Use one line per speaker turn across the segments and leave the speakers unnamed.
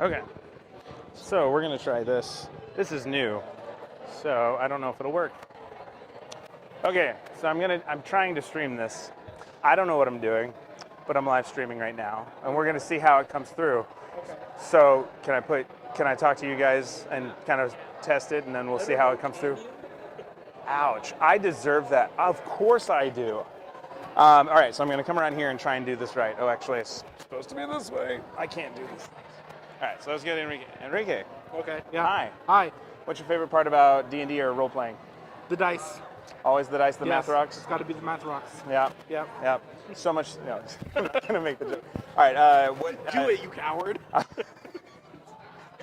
Okay, so we're gonna try this. This is new, so I don't know if it'll work. Okay, so I'm trying to stream this. I don't know what I'm doing, but I'm live streaming right now, and we're gonna see how it comes through.
Okay.
So can I talk to you guys and kind of test it, and then we'll see how it comes through? Ouch, I deserve that. Of course I do. All right, so I'm gonna come around here and try and do this right. Oh, actually, it's supposed to be this way. I can't do this. All right, so let's get Enrique. Enrique.
Okay. Yeah.
Hi.
Hi.
What's your favorite part about D&D or role playing?
The dice.
Always the dice, the math rocks?
It's got to be the math rocks.
Yeah.
Yeah.
Yeah. So much. No, I'm not gonna make the joke. All right.
Do it, you coward.
It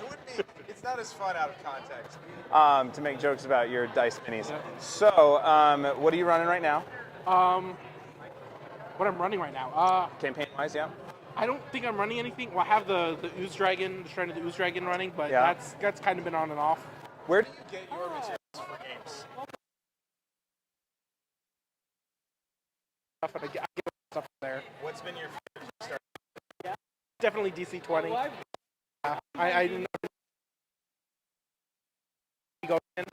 wouldn't be. It's not as fun out of context.
To make jokes about your dice minis.
Yeah.
So, what are you running right now?
What I'm running right now.
Campaign-wise, yeah.
I don't think I'm running anything. Well, I have the Ooze Dragon, the Shrine of the Ooze Dragon running, but
Yeah.
that's kind of been on and off.
Where do you get your materials for games?
Stuff, and I get stuff there.
What's been your favorite start?
Definitely DC-20. I didn't go in.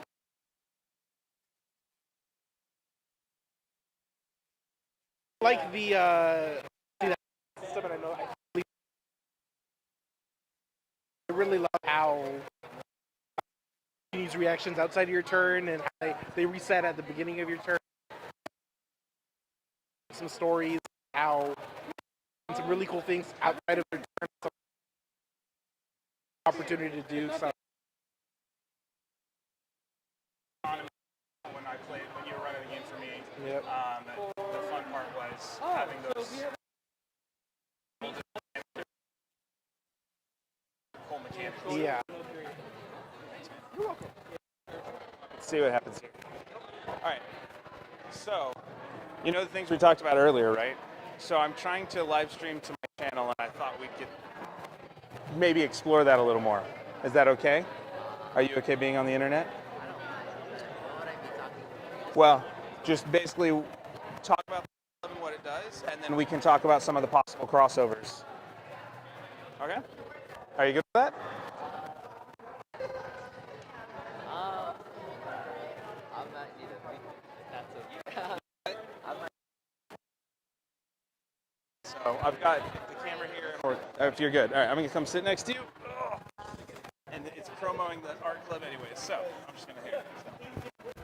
Like the system, and I really love how you use reactions outside of your turn and how they reset at the beginning of your turn. Some stories, how some really cool things outside of their turn. Some opportunity to do so.
When you were running the game for me,
Yep.
the fun part was having those. Cool mechanics.
Yeah.
Let's see what happens here. All right. So, you know the things we talked about earlier, right? So I'm trying to live stream to my channel, and I thought we could maybe explore that a little more. Is that okay? Are you okay being on the internet? Well, just basically talk about what it does, and then we can talk about some of the possible crossovers. Okay? Are you good with that?
I'm not either. That's okay.
So I've got the camera here, or if you're good. All right, I'm gonna come sit next to you. And it's promoting the art club anyway, so I'm just gonna hear.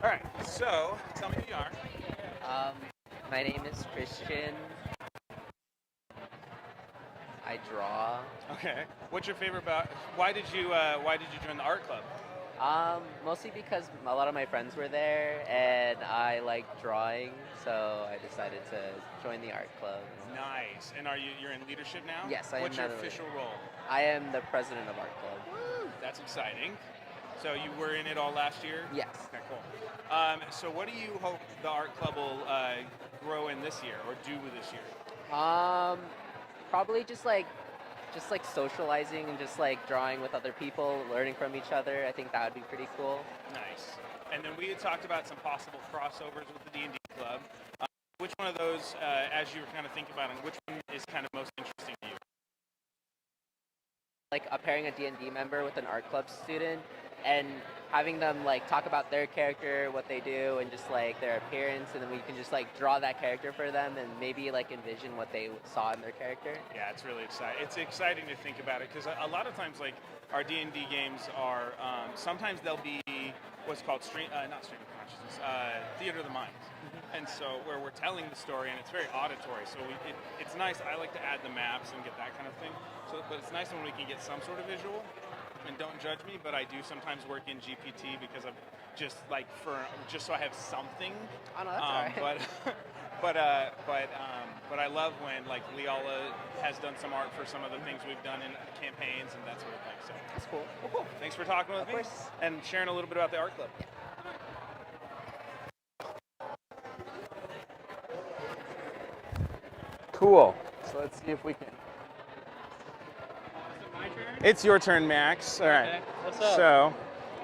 All right, so tell me who you are.
My name is Christian. I draw.
Okay. What's your favorite about? Why did you join the art club?
Mostly because a lot of my friends were there and I like drawing, so I decided to join the art club.
Nice. And you're in leadership now?
Yes, I am.
What's your
now
official role?
I am the president of art club.
Woo, that's exciting. So you were in it all last year?
Yes.
Okay, cool. So what do you hope the art club will grow in this year or do this year?
Probably just like socializing and just like drawing with other people, learning from each other. I think that would be pretty cool.
Nice. And then we had talked about some possible crossovers with the D&D club. Which one of those, as you were kind of thinking about it, which one is kind of most interesting to you?
Like pairing a D&D member with an art club student and having them like talk about their character, what they do, and just like their appearance, and then we can just like draw that character for them and maybe like envision what they saw in their character.
Yeah, it's really exciting. It's exciting to think about it because a lot of times, like our D&D games are sometimes they'll be what's called not stream of consciousness, theater of the mind. And so where we're telling the story and it's very auditory. So it's nice. I like to add the maps and get that kind of thing. So, but it's nice when we can get some sort of visual. And don't judge me, but I do sometimes work in GPT because I'm just like just so I have something.
Oh no, that's all right.
But I love when like Leala has done some art for some of the things we've done in campaigns and that sort of thing. So
That's cool.
well, cool. Thanks for talking with me
course.
and sharing a little bit about the art club. Cool. So let's see if we can. It's your turn, Max. All right.
Okay. What's up?
So,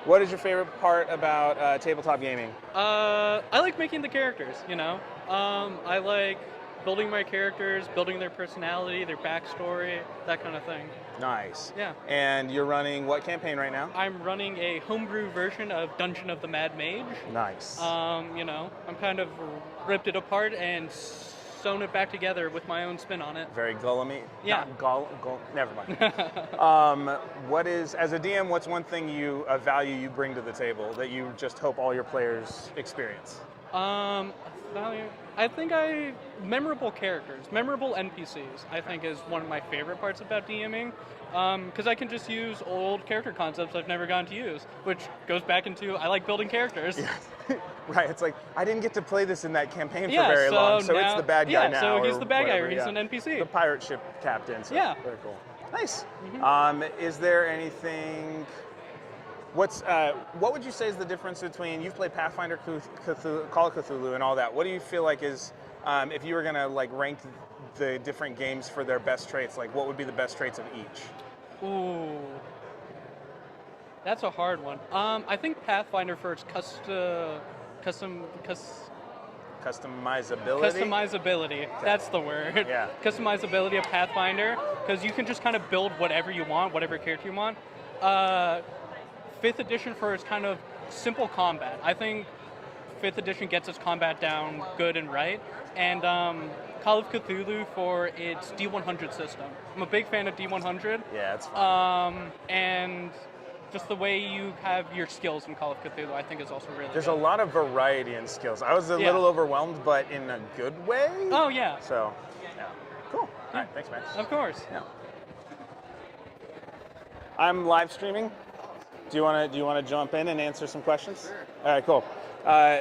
what is your favorite part about tabletop gaming?
I like making the characters, you know. I like building my characters, building their personality, their backstory, that kind of thing.
Nice.
Yeah.
And you're running what campaign right now?
I'm running a homebrew version of Dungeon of the Mad Mage.
Nice.
I'm kind of ripped it apart and sewn it back together with my own spin on it.
Very Gollum-y.
Yeah.
Never mind. What is, as a DM, what's one thing a value you bring to the table that you just hope all your players experience?
I think memorable characters, memorable NPCs, I think is one of my favorite parts about DMing. Because I can just use old character concepts I've never gotten to use, which goes back into I like building characters.
Yeah. Right, it's like, I didn't get to play this in that campaign for
Yeah,
very
so
long, so
now-
it's the bad guy
yeah,
now.
so he's
or
the bad guy, or
whatever,
he's
yeah.
an NPC.
The pirate ship captain, so
Yeah.
very cool. Nice. Is there anything, what would you say is the difference between, you've played Pathfinder, Call of Cthulhu, and all that. What do you feel like is, if you were gonna like rank the different games for their best traits, like what would be the best traits of each?
Ooh. That's a hard one. I think Pathfinder for its
Customizability?
customizability. That's the word.
Yeah.
Customizability of Pathfinder, because you can just kind of build whatever you want, whatever character you want. 5th edition for its kind of simple combat. I think 5th edition gets its combat down good and right. And Call of Cthulhu for its D100 system. I'm a big fan of D100.
Yeah, it's fun.
And just the way you have your skills in Call of Cthulhu, I think is also really
There's
good.
a lot of variety in skills. I was a
Yeah.
little overwhelmed, but in a good way.
Oh, yeah.
So, yeah. Cool. All right, thanks, Max.
Of course.
Yeah. I'm live streaming. Do you want to jump in and answer some questions? Sure. All right, cool.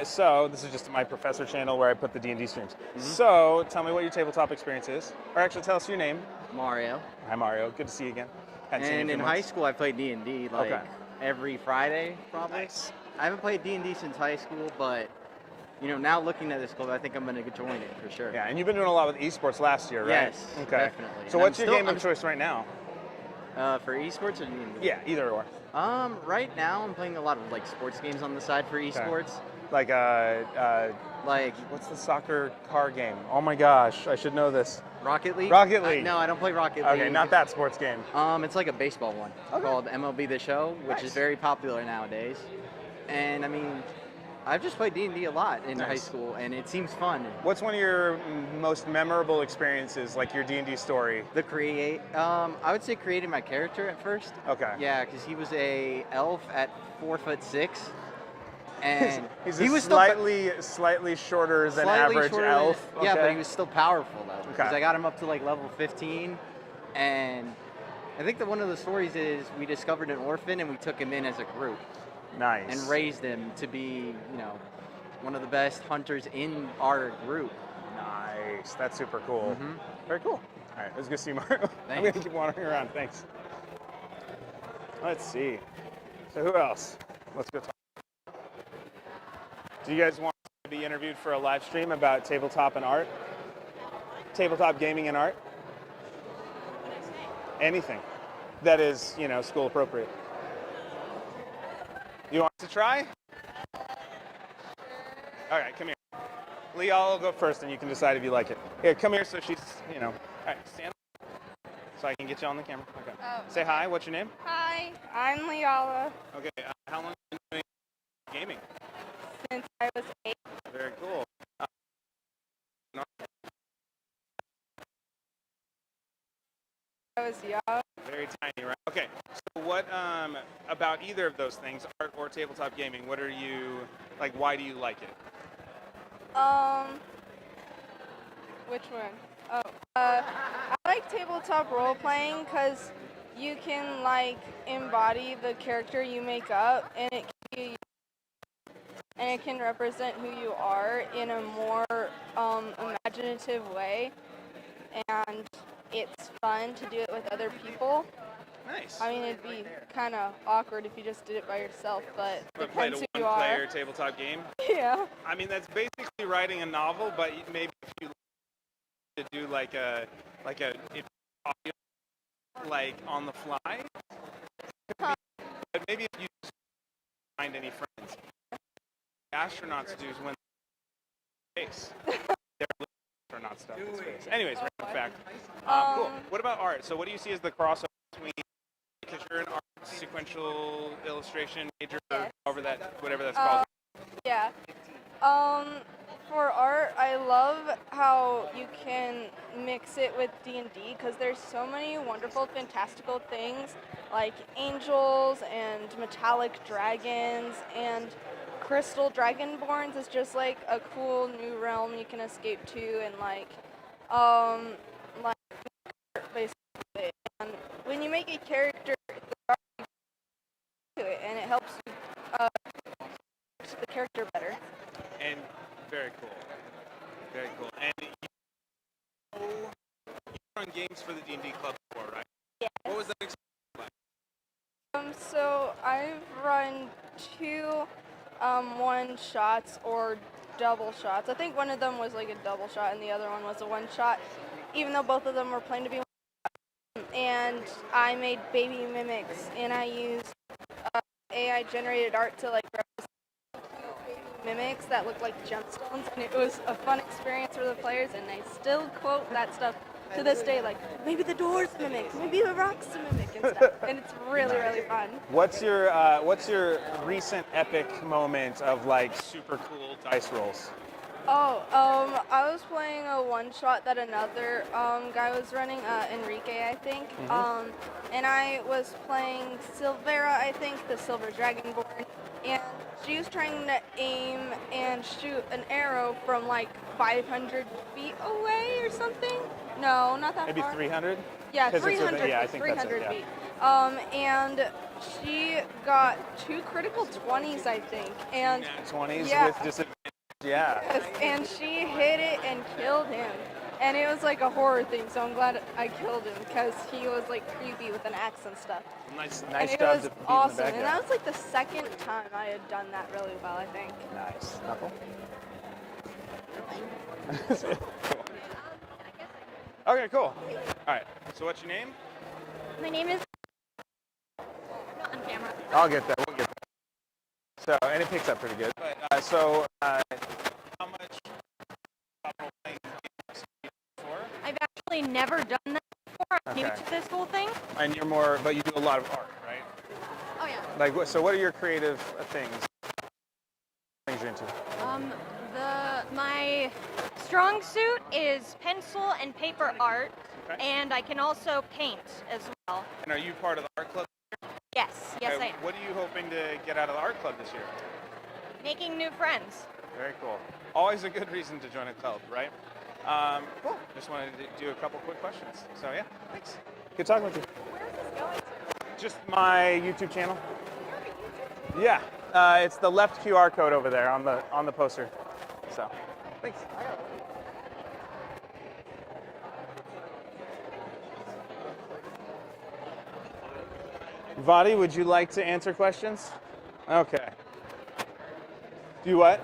So this is just my professor channel where I put the D&D streams. So tell me what your tabletop experience is, or actually tell us your name.
Mario.
Hi, Mario. Good to see you again. Hadn't seen you
And
in
in
a few
high
months.
school, I played D&D like
Okay.
every Friday, probably.
Nice.
I haven't played D&D since high school, but now looking at this club, I think I'm going to join it for sure.
Yeah, and you've been doing a lot with esports last year, right?
Yes,
Okay.
definitely.
So
And
what's
I'm
your
still-
game of choice right now?
For esports or D&D?
Yeah, either or.
Right now, I'm playing a lot of like sports games on the side for esports.
Like
Like
what's the soccer car game? Oh my gosh, I should know this.
Rocket League.
Rocket League.
No, I don't play Rocket League.
Okay, not that sports game.
It's like a baseball one called MLB The Show, which
Nice.
is very popular nowadays. And I mean, I've just played D&D a lot in high
Nice.
school, and it seems fun.
What's one of your most memorable experiences, like your D&D story?
I would say creating my character at first.
Okay.
Yeah, because he was a elf at 4'6", and
He's
he
a
was
slightly shorter than
slightly
average
shorter
elf.
than- Yeah, but
okay.
he was still powerful though. Because
Okay.
I got him up to like level 15, and I think that one of the stories is we discovered an orphan and we took him in as a group
Nice.
and raised him to be, one of the best hunters in our group.
Nice. That's super cool.
Mhm.
Very cool. All right, it was good to see you, Mario. I'm
Thanks.
going to keep wandering around. Thanks. Let's see. So who else? Let's go talk. Do you guys want to be interviewed for a live stream about tabletop and art? Tabletop gaming and art? Anything that is, school appropriate. You want to try? All right, come here. Lee, I'll go first and you can decide if you like it. Here, come here so she's, All right, stand up so I can get you on the camera. Okay.
Oh.
Say hi, what's your name?
Hi, I'm Liala.
Okay, how long have you been doing gaming?
Since I was 8,
Very cool.
I was young.
Very tiny, right? Okay, so what about either of those things, art or tabletop gaming, what are you, why do you like it?
Which one? Oh, I like tabletop role playing because you can embody the character you make up, and it can represent who you are in a more imaginative way, and it's fun to do it with other people.
Nice.
I mean, it'd be kind of awkward if you just did it by yourself, but
Ever played
depends
a
who you
one-player
are.
tabletop game?
Yeah.
I mean, that's basically writing a novel, but maybe if you to do if audio, on the fly. But maybe if you just find any friends. Astronauts do is when space. They're astronauts. not stuff his face. Anyways, random fact. Cool. What about art? So what do you see as the crossover between, because you're an art sequential illustration major,
Yes.
whatever that's called.
Yeah. For art, I love how you can mix it with D&D because there's so many wonderful, fantastical things like angels and metallic dragons and crystal dragonborns is just like a cool new realm you can escape to and like basically. And when you make a character, to it and it helps you the character better.
And very cool. Very cool. And you run games for the D&D club before, right?
Yes.
What was that experience like?
So I've run 2 one-shots or double shots. I think one of them was like a double shot and the other one was a one-shot, even though both of them were planned to be one-shot. And I made baby mimics and I used AI-generated art to like represent mimics that look like gemstones, and it was a fun experience for the players, and I still quote that stuff to this day, like, maybe the door's a mimic, maybe the rock's a mimic, and stuff, and it's really, really fun.
What's your recent epic moment of like super cool dice rolls?
I was playing a one-shot that another guy was running, Enrique, I think, and I was playing Silvera, I think, the Silver Dragonborn, and she was trying to aim and shoot an arrow from like 500 feet away or something. No, not that
Maybe
far.
300?
Yeah,
'Cause it's
300
within- yeah, I
feet.
think that's it,
300
yeah.
feet. And she got 2 critical 20s, I think. And
20s
yeah.
with disadvantage. Yeah.
Yes, and she hit it and killed him. And it was like a horror thing, so I'm glad I killed him because he was like creepy with an axe and stuff.
Nice
And it
job
was
defeating
awesome.
the bad
And
guy.
that was like the second time I had done that really well, I think.
Nice. Knuckle. Okay, cool. All right. So what's your name?
My name is on camera.
I'll get that. We'll get that. So, and it picks up pretty good. But how much role-playing games before?
I've actually never done that before. I'm new
Okay.
to this whole thing.
And you're more, but you do a lot of art, right?
Oh yeah.
Like, so what are your creative things you're into?
My strong suit is pencil and paper art,
Okay.
and I can also paint as well.
And are you part of the art club?
Yes, yes
Okay,
I am.
What are you hoping to get out of the art club this year?
Making new friends.
Very cool. Always a good reason to join a club, right? Cool. Just wanted to do a couple quick questions. So yeah, thanks. Good talking with you.
Where is this going to?
Just my YouTube channel. Yeah, it's the left QR code over there on the poster. So, thanks. Vadi, would you like to answer questions? Okay. Do what?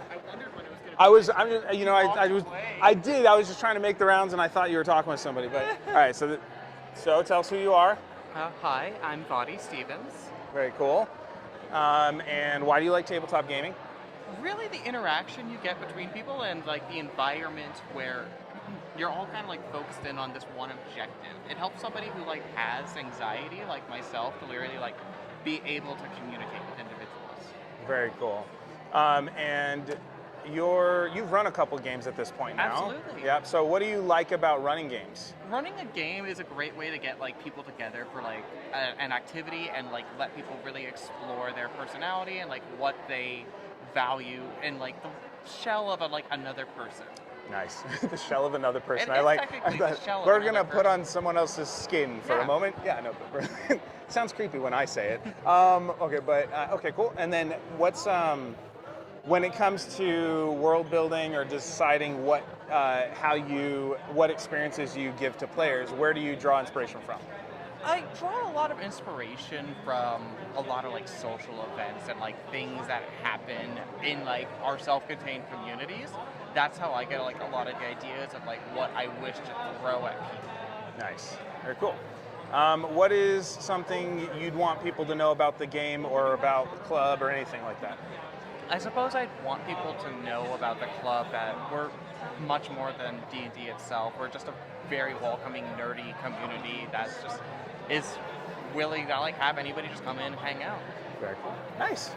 I was, I'm just, you know, I did. I was just trying to make the rounds, and I thought you were talking with somebody. But all right, so tell us who you are.
Hi, I'm Vadi Stevens.
Very cool. And why do you like tabletop gaming?
Really, the interaction you get between people and like the environment where you're all kind of like focused in on this one objective. It helps somebody who like has anxiety, like myself, to really like be able to communicate with individuals.
Very cool. And you've run a couple games at this point now.
Absolutely.
Yep. So what do you like about running games?
Running a game is a great way to get like people together for like an activity and like let people really explore their personality and like what they value in like the shell of another person.
Nice. The shell of another person.
It
I
is
like.
technically the shell of
We're
another
gonna put
person.
on someone else's skin for
Yeah.
a moment. Yeah. No. But sounds creepy when I say it. Okay. But okay. Cool. And then what's when it comes to world building or deciding what experiences you give to players, where do you draw inspiration from?
I draw a lot of inspiration from a lot of like social events and like things that happen in like our self-contained communities. That's how I get like a lot of the ideas of like what I wish to throw at people.
Nice. Very cool. What is something you'd want people to know about the game or about the club or anything like that?
I suppose I'd want people to know about the club that we're much more than D&D itself. We're just a very welcoming, nerdy community that's just is willing to like have anybody just come in and hang out.
Very cool. Nice.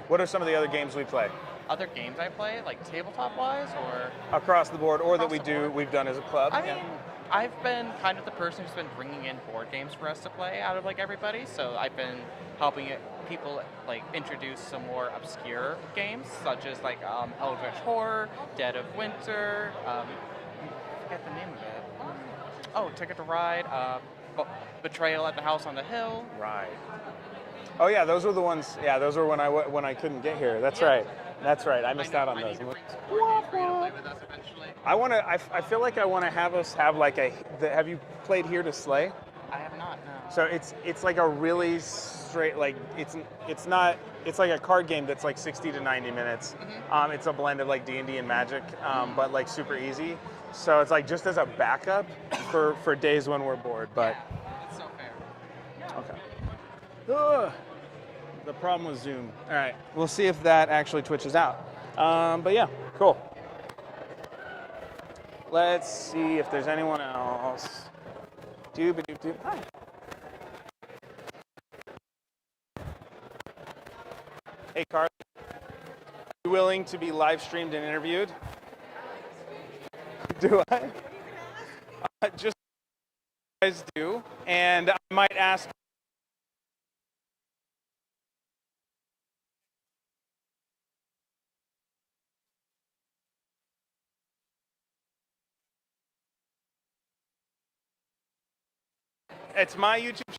What are some of the other games we play?
Other games I play, like tabletop wise, or
Across the board, or that
Across the board.
we've done as a club?
I mean, I've been kind of the person who's been bringing in board games for us to play out of like everybody. So I've been helping people like introduce some more obscure games, such as like Eldritch Horror, Dead of Winter. I forget the name of it. Oh, Ticket to Ride. Betrayal at the House on the Hill.
Right. Oh yeah, those were the ones. Yeah, those were when I couldn't get here. That's right. That's right. I missed out on
I
those.
need to bring some board games for you to play with us eventually.
I feel like I want to have us have like have you played Here to Slay?
I have not, no.
So it's like a really straight, like it's like a card game that's like 60 to 90 minutes.
Mm-hmm.
It's a blend of like D&D and Magic, but like super easy. So it's like just as a backup for days when we're bored. But
Yeah, it's so fair.
okay. Ugh. The problem with Zoom. All right, we'll see if that actually twitches out. But yeah, cool. Let's see if there's anyone else. Doop-a-doop-doop. Hi. Hey, Carly. Are you willing to be live streamed and interviewed? Do I? Just you guys do. And I might ask. It's my YouTube channel.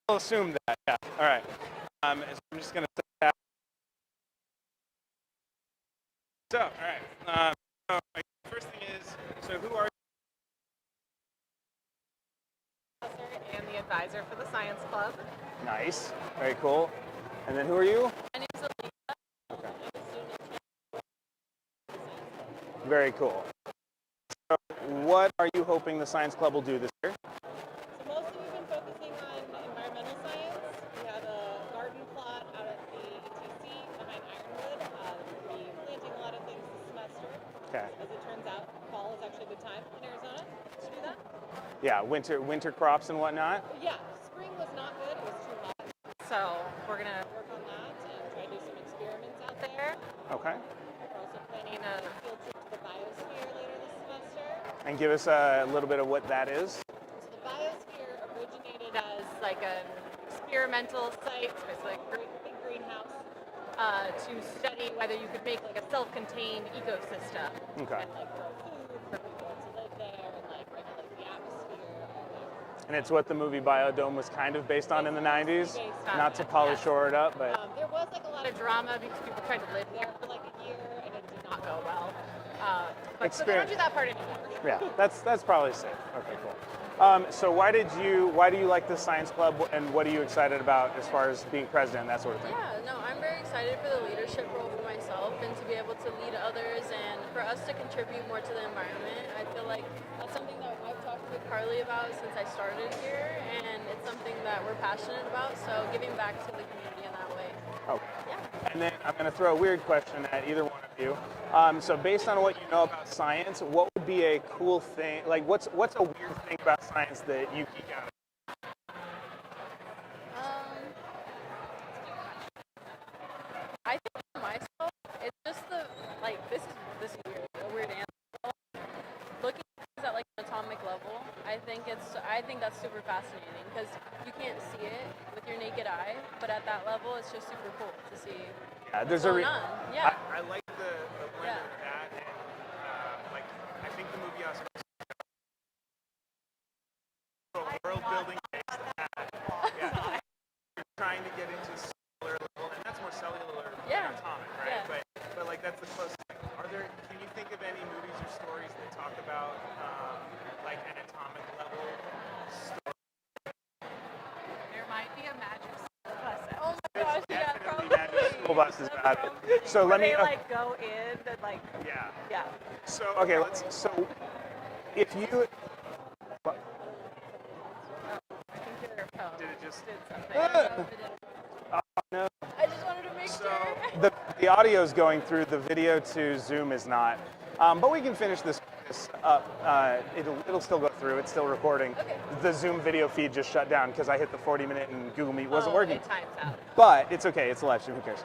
I'll assume that, yeah. All right. So I'm just going to set that. So, all right. So my first thing is, so who are you?
And the advisor for the Science Club.
Nice. Very cool. And then who are you?
My name's Alina.
Okay.
I'm a student at
Very cool. So what are you hoping the Science Club will do this year?
So mostly we've been focusing on environmental science. We have a garden plot out at the ETC behind Ironwood. We'll be planting a lot of things this semester.
Okay.
As it turns out, fall is actually a good time in Arizona to do that.
Yeah, winter crops and whatnot.
Yeah, spring was not good. It was too hot. So we're going to work on that and try to do some experiments out there.
Okay.
We're also planning a field trip to the biosphere later this semester.
And give us a little bit of what that is.
So the biosphere originated as like an experimental site, so it's like a big greenhouse, to study whether you could make like a self-contained ecosystem.
Okay.
And like grow food for people to live there and like regulate the atmosphere.
And it's what the movie Biodome was kind of based on in the 90s.
Based on
Not to
that,
polish
yes.
shore it up, but
There was like a lot of drama because people tried to live there for like a year and it did not go well. But so they don't do that part anymore.
yeah, that's probably safe. Okay, cool. So why do you like the Science Club, and what are you excited about as far as being president and that sort of thing?
Yeah, no, I'm very excited for the leadership role for myself and to be able to lead others and for us to contribute more to the environment. I feel like that's something that I've talked with Carly about since I started here, and it's something that we're passionate about, so giving back to the community in that way.
Oh.
Yeah.
And then I'm going to throw a weird question at either one of you. So based on what you know about science, what would be a cool thing? Like, what's a weird thing about science that you geek out?
I think for myself, it's just this is a weird answer. Looking at like an atomic level, I think that's super fascinating because you can't see it with your naked eye, but at that level, it's just super cool to see.
Yeah,
what's going on. Yeah.
I like the blend of that, and like I think the movie Oscar world building based that. Yeah, you're trying to get into cellular level, and that's more cellular than atomic, right?
Yeah.
But like that's the closest thing. Can you think of any movies or stories that talk about like an atomic level story?
There might be a magic school bus.
Oh my gosh, yeah, probably.
School bus is bad. So let me.
They like go in and like.
Yeah.
Yeah.
So okay, so if you.
I think your phone
Did it just
did something.
Oh no.
I just wanted to make sure
the audio is going through, the video to Zoom is not. But we can finish this up. It'll still go through. It's still recording.
Okay.
The Zoom video feed just shut down because I hit the 40-minute and Google Meet wasn't working.
It times out.
But it's okay. It's a live stream. Who cares?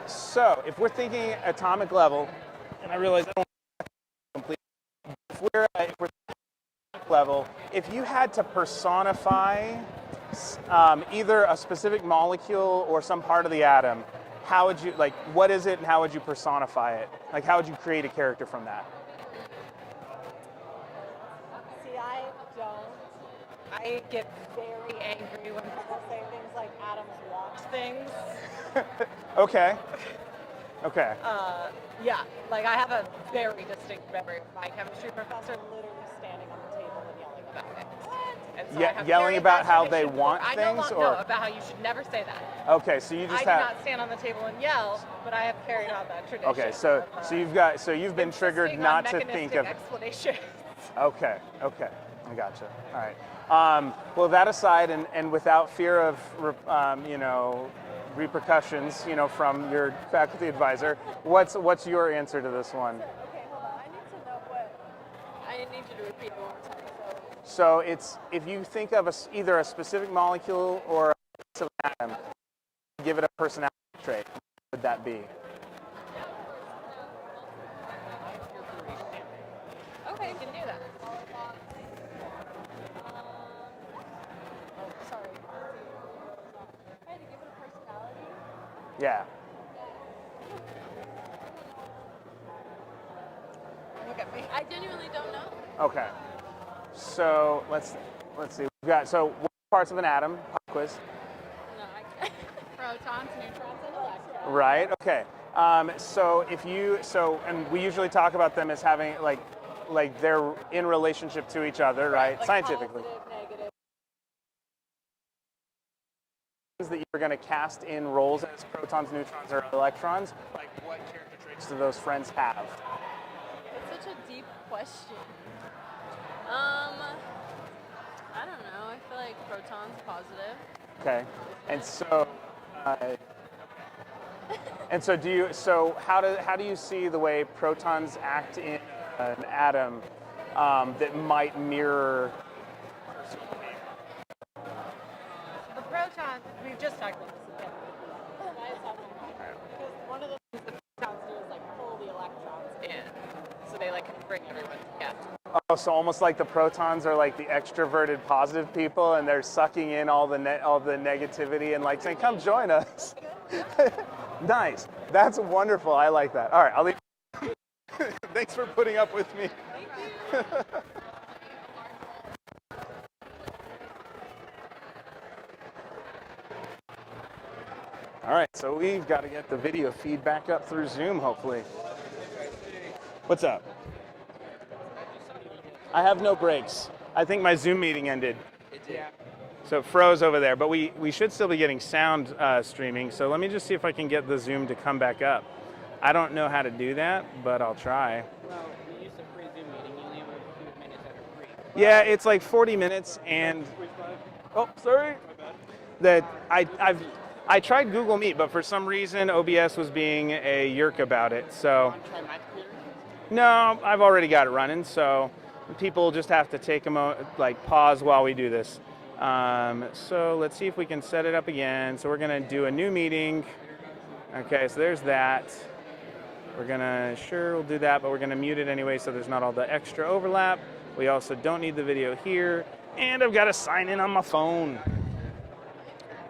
So if we're thinking atomic level, and I realize I don't complete. If we're thinking atomic level, if you had to personify either a specific molecule or some part of the atom, how would you, like, what is it and how would you personify it? Like, how would you create a character from that?
See, I don't. I get very angry when people say things like atoms want things.
Okay. Okay.
Yeah, like I have a very distinct memory of my chemistry professor literally standing on the table and yelling about it. And so I have
Yelling
very
about
bad
how they
tradition
want
for- I
things,
don't
or
know about how you should never say that.
okay, so you
I
just
do
have.
not stand on the table and yell, but I have carried out that tradition.
Okay, so you've been triggered
insisting
not
on
to think of.
explanations.
Okay, I gotcha. All right. Well, that aside, and without fear of repercussions, from your faculty advisor, what's your answer to this one?
Okay, hold on. I need to know what. I need you to repeat it one more time.
So it's if you think of either a specific molecule or a specific atom, give it a personality trait. What would that be?
Okay, you can do that.
Sorry. I had to give it a personality.
Yeah.
Look at me.
I genuinely don't know.
Okay. So let's see. We've got what parts of an atom? Pop quiz.
No, I can't. Protons, neutrons, and electrons.
Right. Okay. And we usually talk about them as having like they're in relationship to each other, right?
Like
Scientifically.
positive, negative.
That you're going to cast in roles as protons, neutrons, or electrons. Like, what character traits do those friends have?
It's such a deep question. I don't know. I feel like protons positive.
Okay. How do you see the way protons act in an atom that might mirror?
The protons, we've just talked about this again. Because one of the things the protons do is like pull the electrons in. So they like bring everyone together.
Oh, so almost like the protons are like the extroverted positive people, and they're sucking in all the negativity and like saying, "Come join us." Nice. That's wonderful. I like that. All right, I'll leave. Thanks for putting up with me.
Thank you.
All right, so we've got to get the video feed back up through Zoom, hopefully. What's up? I have no breaks. I think my Zoom meeting ended.
It did.
So it froze over there, but we should still be getting sound streaming. So let me just see if I can get the Zoom to come back up. I don't know how to do that, but I'll try.
Well, we use a free Zoom meeting. You only have a few minutes that are free.
Yeah, it's like 40 minutes, and oh, sorry. That I tried Google Meet, but for some reason OBS was being a yerk about it. So
Try my computer.
no, I've already got it running. So people just have to take a pause while we do this. So let's see if we can set it up again. So we're gonna do a new meeting. Okay, so there's that. We'll do that, but we're gonna mute it anyway so there's not all the extra overlap. We also don't need the video here. And I've got to sign in on my phone.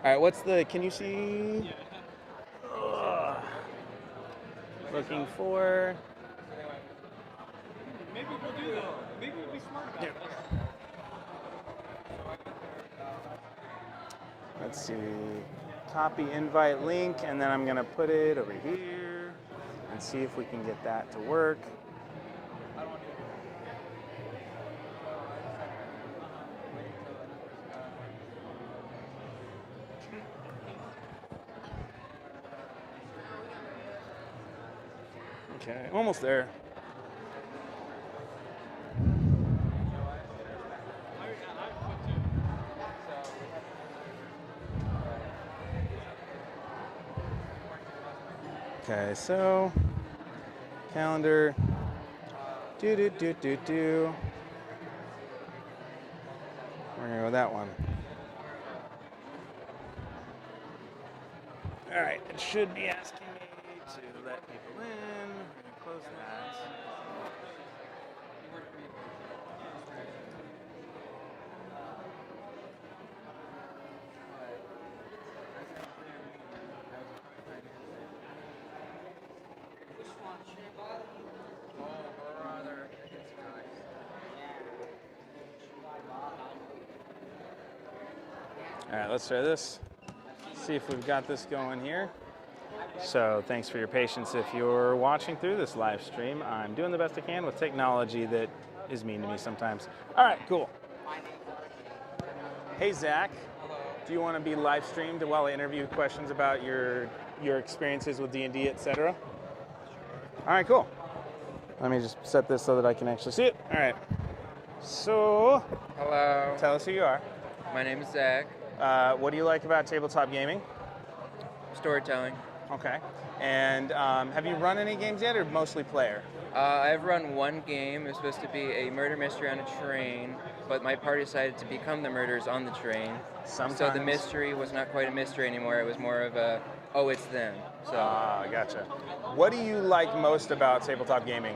All right, can you see? Looking for.
Maybe we'll do that. Maybe we'll be smart about it.
Let's see, copy invite link, and then I'm gonna put it over here and see if we can get that to work. Okay, almost there. Okay, so calendar. We're gonna go with that one. All right, it should be asking me to let people in. We're gonna close that. All right, let's try this. See if we've got this going here. So thanks for your patience if you're watching through this live stream. I'm doing the best I can with technology that is mean to me sometimes. All right, cool. Hey, Zach. Do you want to be live streamed while I interview questions about your experiences with D&D, etc.? All right, cool. Let me just set this so that I can actually see it. All right. So,
hello.
Tell us who you are.
My name is Zach.
What do you like about tabletop gaming?
Storytelling.
Okay. And have you run any games yet, or mostly player?
I've run one game. It was supposed to be a murder mystery on a train, but my party decided to become the murderers on the train.
Sometimes.
So the mystery was not quite a mystery anymore. It was more of a, oh, it's them. So.
Gotcha. What do you like most about tabletop gaming?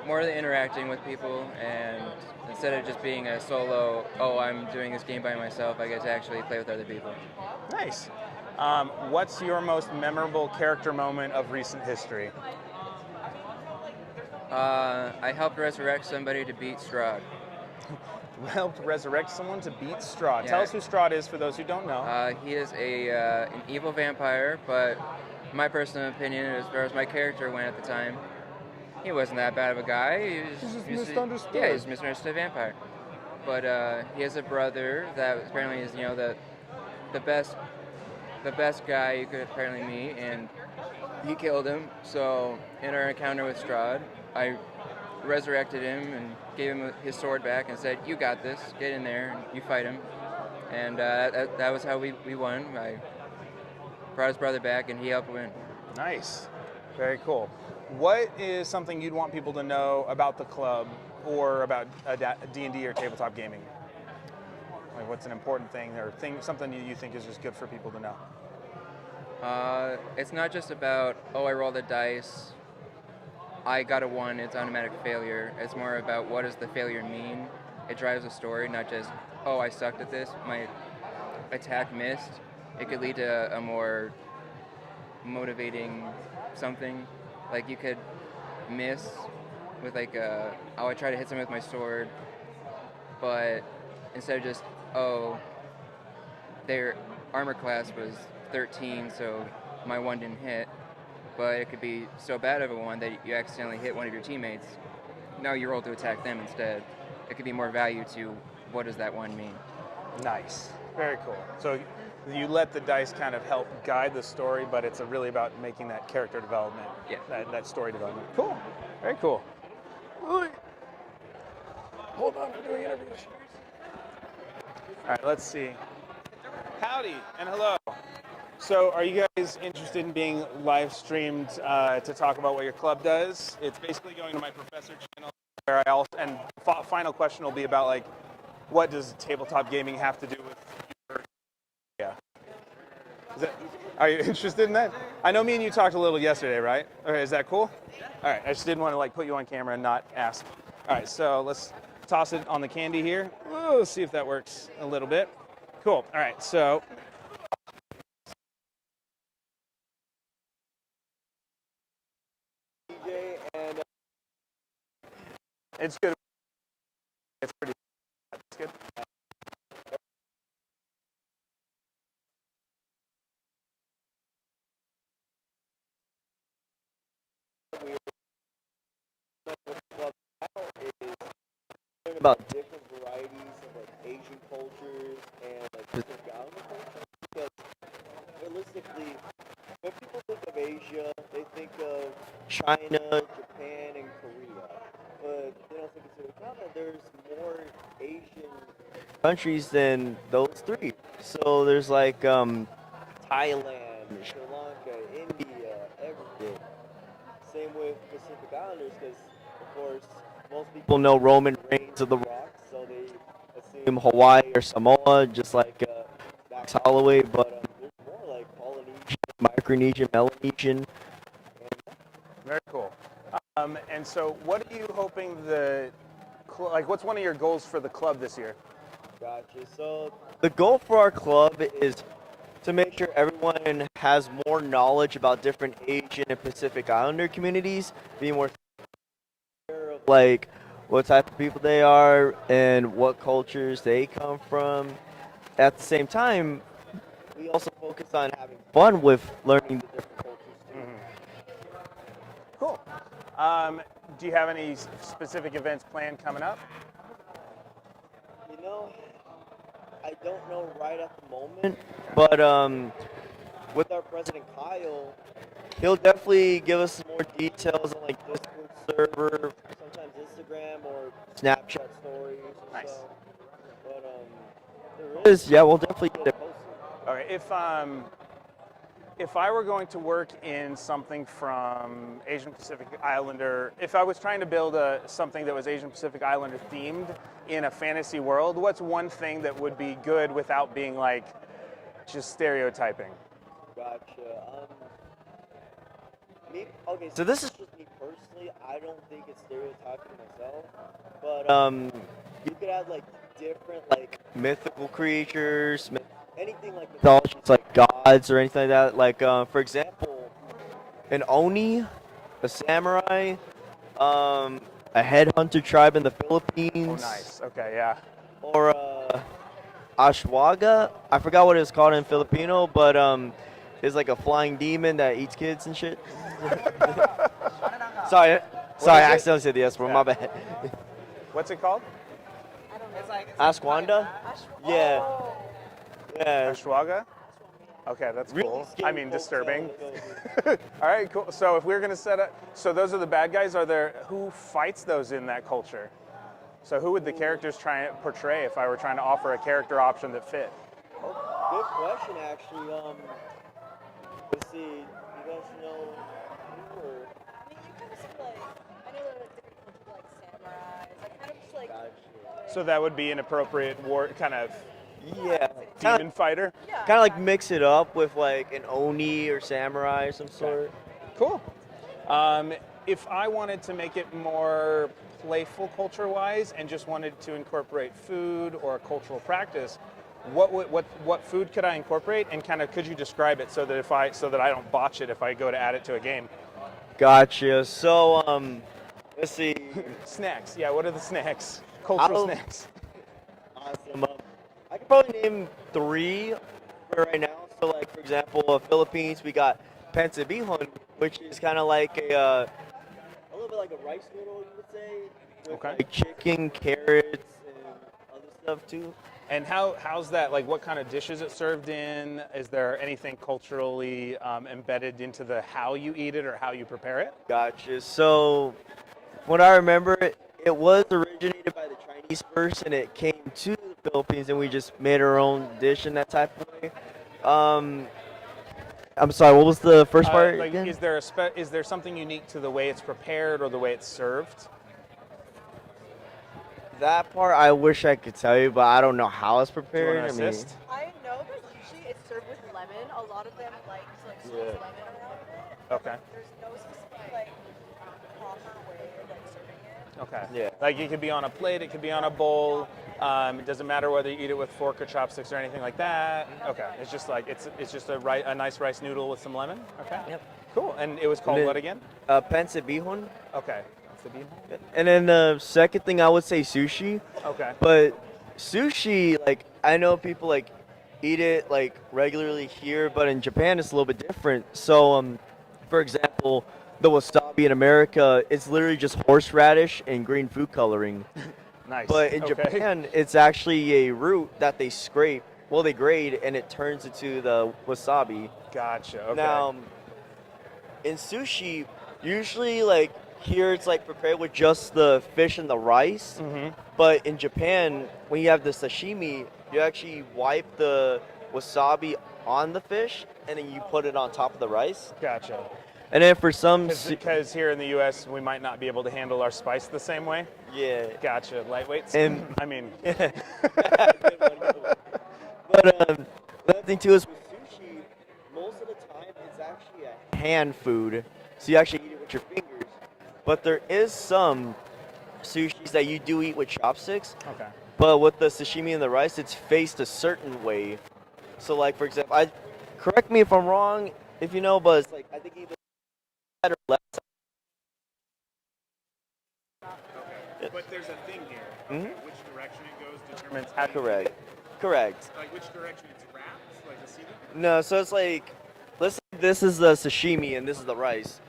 More the interacting with people, and instead of just being a solo, oh, I'm doing this game by myself, I get to actually play with other people.
Nice. What's your most memorable character moment of recent history?
I helped resurrect somebody to beat Strahd.
Helped resurrect someone to beat Strahd.
Yeah.
Tell us who Strahd is for those who don't know.
He is an evil vampire, but my personal opinion, as far as my character went at the time, he wasn't that bad of a guy.
He's just misunderstood.
Yeah, he's a misunderstood vampire. But he has a brother that apparently is, the best guy you could apparently meet, and he killed him. So in our encounter with Strahd, I resurrected him and gave him his sword back and said, "You got this. Get in there and you fight him." And that was how we won. I brought his brother back, and he helped win.
Nice. Very cool. What is something you'd want people to know about the club or about D&D or tabletop gaming? Like, what's an important thing or something you think is just good for people to know?
It's not just about, oh, I rolled a dice, I got a 1, it's automatic failure. It's more about what does the failure mean. It drives a story, not just, oh, I sucked at this, my attack missed. It could lead to a more motivating something. Like you could miss with like, I try to hit someone with my sword, but instead of just, oh, their armor class was 13, so my 1 didn't hit, but it could be so bad of a 1 that you accidentally hit one of your teammates. Now you roll to attack them instead. It could be more value to what does that 1 mean.
Nice. Very cool. So you let the dice kind of help guide the story, but it's really about making that character development, that story development. Cool. Very cool. Hold on, I'm doing interviews. All right, let's see. Howdy and hello. So are you guys interested in being live streamed to talk about what your club does? It's basically going to my professor channel where I also, and final question will be about like, what does tabletop gaming have to do with your, are you interested in that? I know me and you talked a little yesterday, right? Okay, is that cool? All right, I just didn't want to like put you on camera and not ask. All right, so let's toss it on the candy here. Whoa, let's see if that works a little bit. Cool, all right, so. And it's good. It's pretty. It's good.
About different varieties of like Asian cultures and like different Gallic cultures, because realistically, when people think of Asia, they think of China, Japan, and Korea, but they don't take into account that there's more Asian countries than those 3. So there's like Thailand, Sri Lanka, India, same with Pacific Islanders, because of course most people know Roman Reigns of the Rock, so they assume Hawaii or Samoa, just like Max Holloway. But there's more like Polynesian, Micronesian, Melanesian.
Very cool. And so, what are you hoping what's one of your goals for the club this year?
Gotcha. So the goal for our club is to make sure everyone has more knowledge about different Asian and Pacific Islander communities, being more aware of like what type of people they are and what cultures they come from. At the same time, we also focus on having fun with learning the different cultures too.
Cool. Do you have any specific events planned coming up?
You know, I don't know right at the moment, but with our president Kyle, he'll definitely give us some more details on like Discord server, sometimes Instagram or Snapchat stories.
Nice.
So. But there is, yeah, we'll definitely get it posted.
All right. If I were going to work in something from Asian Pacific Islander, if I was trying to build something that was Asian Pacific Islander themed in a fantasy world, what's one thing that would be good without being like just stereotyping?
Gotcha. Okay, so this is just me personally. I don't think it's stereotyping myself, but you could add like different like mythical creatures, anything like mythology, like gods or anything like that. Like for example, an Oni, a samurai, a headhunter tribe in the Philippines.
Oh, nice. Okay, yeah.
Or Ashwaga. I forgot what it's called in Filipino, but it's like a flying demon that eats kids and shit. Sorry, I accidentally said the S word. My bad.
What's it called?
Ashwanda? Yeah. Yeah.
Ashwaga? Okay, that's
Really
cool.
scary
I mean, disturbing.
folktale.
All right, cool. So if we're gonna set up, so those are the bad guys. Who fights those in that culture? So who would the characters try and portray if I were trying to offer a character option that fit?
Oh, good question, actually. Let's see. You guys know who or?
I mean, you kind of see like, I know there are like different cultures like samurais, like kind of just like.
So that would be an appropriate war kind of
Yeah.
demon fighter.
Kind of like mix it up with like an Oni or samurai or some sort.
Cool. If I wanted to make it more playful culture-wise and just wanted to incorporate food or a cultural practice, what food could I incorporate, and kind of could you describe it so that I don't botch it if I go to add it to a game?
Gotcha. So let's see.
Snacks. Yeah. What are the snacks? Cultural snacks.
Awesome. I could probably name 3 right now. So, like for example, Philippines, we got pansabihon, which is kind of like a little bit like a rice noodle, you would say, with like chicken, carrots, and other stuff too.
And how's that? Like, what kind of dish is it served in? Is there anything culturally embedded into the how you eat it or how you prepare it?
Gotcha. So, what I remember, it was originated by the Chinese first, and it came to the Philippines, and we just made our own dish in that type of way. I'm sorry. What was the first part
Like,
again?
is there something unique to the way it's prepared or the way it's served?
That part I wish I could tell you, but I don't know how it's
Do you
prepared.
want to assist?
I know that usually it's served with lemon. A lot of them like to like squeeze lemon around it.
Okay.
There's no specific like proper way of like serving it.
Okay.
Yeah.
Like, it could be on a plate, it could be on a bowl. It doesn't matter whether you eat it with fork or chopsticks or anything like that. Okay. It's just like it's just a nice rice noodle with some lemon. Okay.
Yep.
Cool. And it was called what again?
Pansabihon.
Okay.
And then the second thing I would say sushi.
Okay.
But sushi, like I know people like eat it like regularly here, but in Japan it's a little bit different. So for example, the wasabi in America, it's literally just horseradish and green food coloring.
Nice.
But in Japan, it's actually a root that they scrape. Well, they grade, and it turns into the wasabi.
Gotcha. Okay.
Now, in sushi, usually like here it's like prepared with just the fish and the rice.
Mm-hmm.
But in Japan, when you have the sashimi, you actually wipe the wasabi on the fish, and then you put it on top of the rice.
Gotcha.
And then for some,
Because here in the U.S. we might not be able to handle our spice the same way.
yeah.
Gotcha. Lightweights.
And
I mean,
but another thing too is with sushi, most of the time it's actually a hand food, so you actually eat it with your fingers. But there is some sushis that you do eat with chopsticks.
okay.
But with the sashimi and the rice, it's faced a certain way. So like for example, correct me if I'm wrong, if you know, but it's like I think either side or left side.
But there's a thing here.
Mhm.
Which direction it goes determines how you
Correct. Correct.
Like which direction it's wrapped, like a seated.
No, so it's like, let's say this is the sashimi and this is the rice.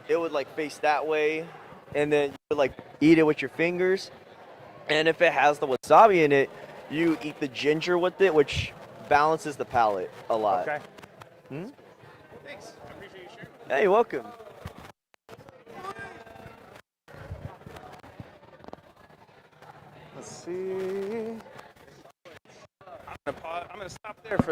It would like face that way, and then you would like eat it with your fingers. And if it has the wasabi in it, you eat the ginger with it, which balances the palate a lot.
Okay.
Hmm?
Thanks. I appreciate you sharing.
Hey, welcome.
Let's see. I'm gonna stop there for